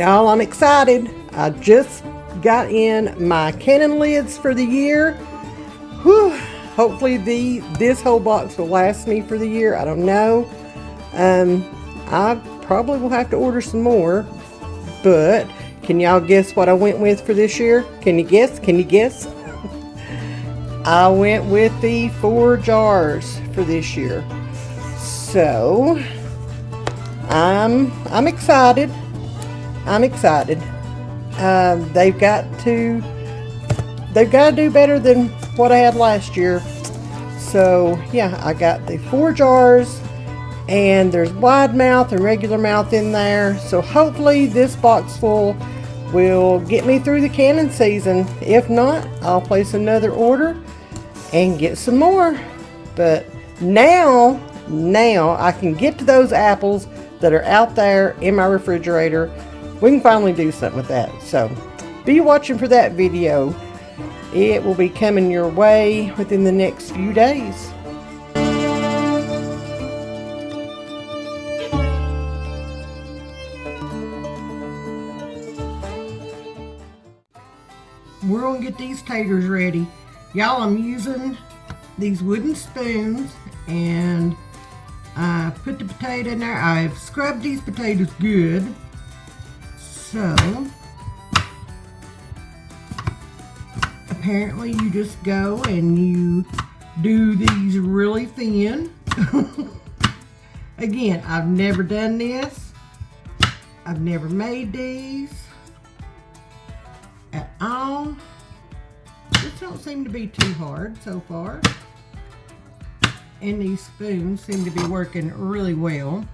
Y'all, I'm excited. I just got in my cannon lids for the year. Whew. Hopefully this whole box will last me for the year. I don't know. I probably will have to order some more. But can y'all guess what I went with for this year? Can you guess? Can you guess? I went with the 4 jars for this year. So I'm excited. I'm excited. They've got to do better than what I had last year. So yeah, I got the 4 jars, and there's wide mouth and regular mouth in there. So hopefully this box full will get me through the cannon season. If not, I'll place another order and get some more. But now I can get to those apples that are out there in my refrigerator. We can finally do something with that. So be watching for that video. It will be coming your way within the next few days. We're gonna get these taters ready. Y'all, I'm using these wooden spoons, and I put the potato in there. I've scrubbed these potatoes good. So apparently you just go and you do these really thin. Again, I've never done this. I've never made these at all. This don't seem to be too hard so far. And these spoons seem to be working really well.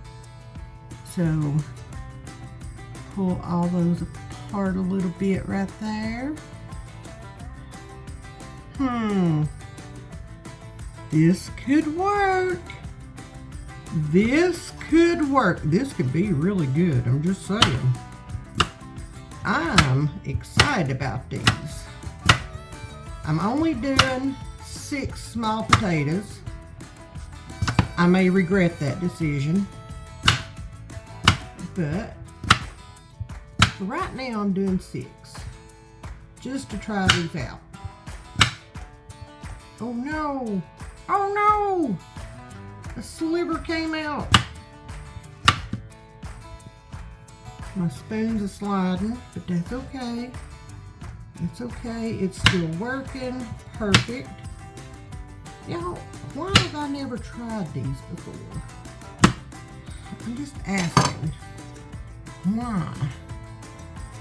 So pull all those apart a little bit right there. This could work. This could work. This could be really good. I'm just saying. I'm excited about these. I'm only doing 6 small potatoes. I may regret that decision, but right now I'm doing 6 just to try these out. Oh no! Oh no! A sliver came out. My spoons are sliding, but that's okay. It's okay. It's still working perfect. Y'all, why have I never tried these before? I'm just asking. Why?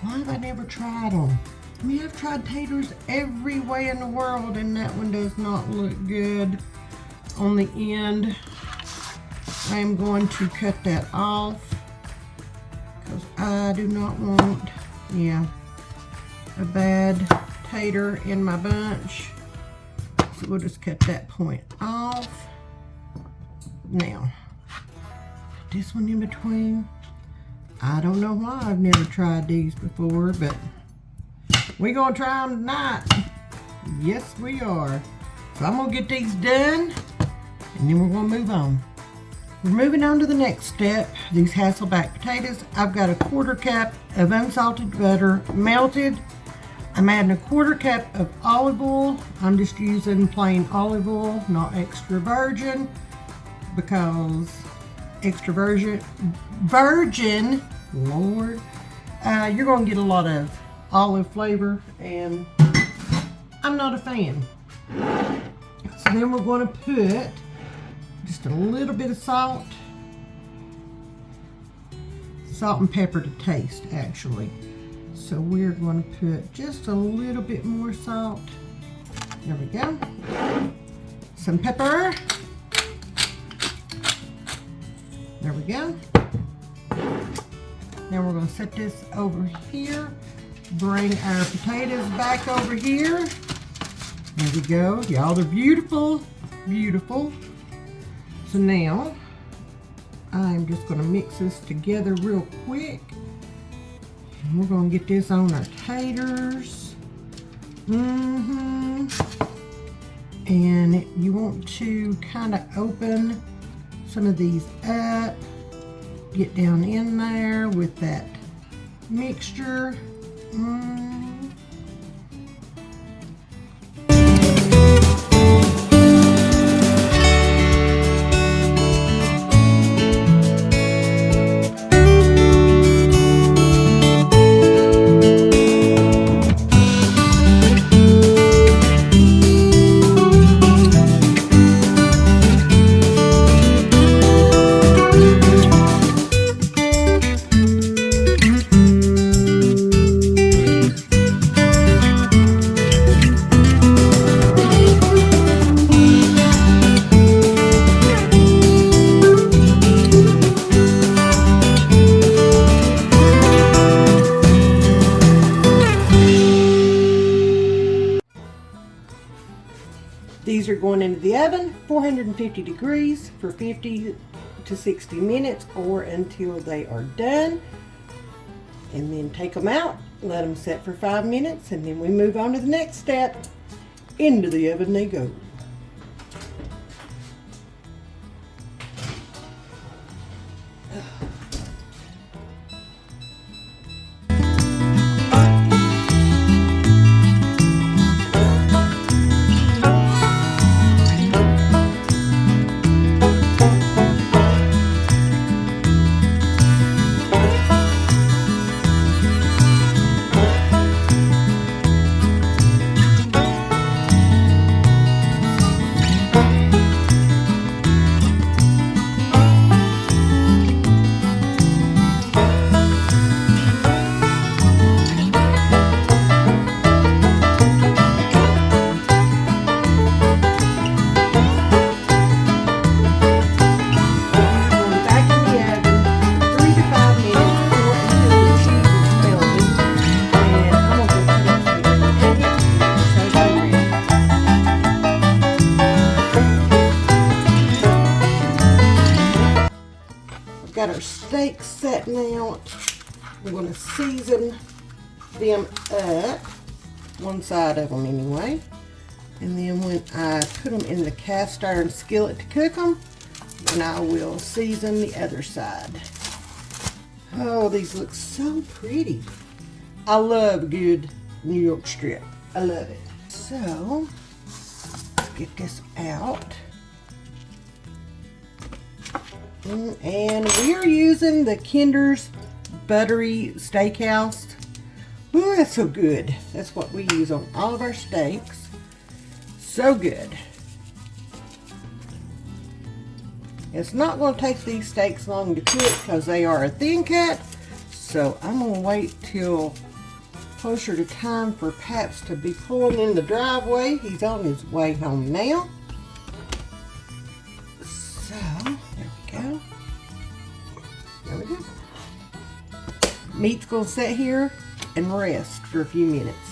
Why have I never tried them? I mean, I've tried taters every way in the world, and that one does not look good on the end. I am going to cut that off because I do not want, a bad tater in my bunch. So we'll just cut that point off. Now, this one in between. I don't know why I've never tried these before, but we're gonna try them tonight. Yes, we are. So I'm gonna get these done, and then we're gonna move on. We're moving on to the next step. These Hasselback potatoes. I've got a 1/4 cup of unsalted butter melted. I'm adding a 1/4 cup of olive oil. I'm just using plain olive oil, not extra virgin, because extra virgin, Lord, you're gonna get a lot of olive flavor, and I'm not a fan. So then we're going to put just a little bit of salt and pepper to taste, actually. So we're going to put just a little bit more salt. There we go. Some pepper. There we go. Now we're going to set this over here. Bring our potatoes back over here. There we go. Y'all, they're beautiful. Beautiful. So now, I'm just going to mix this together real quick. And we're going to get this on our taters. And you want to kind of open some of these up. Get down in there with that mixture. These are going into the oven, 450 degrees for 50 to 60 minutes or until they are done. And then take them out, let them set for 5 minutes, and then we move on to the next step. Into the oven they go. Got our steaks setting out. We're going to season them up, one side of them anyway. And then when I put them in the cast iron skillet to cook them, then I will season the other side. Oh, these look so pretty. I love good New York strip. I love it. So, let's get this out. And we are using the Kinder's Buttery Steakhouse. Ooh, that's so good. That's what we use on all of our steaks. So good. It's not going to take these steaks long to cook because they are a thin cut. So I'm going to wait till closer to time for Paps to be pulling in the driveway. He's on his way home now. So, there we go. Meat's going to sit here and rest for a few minutes.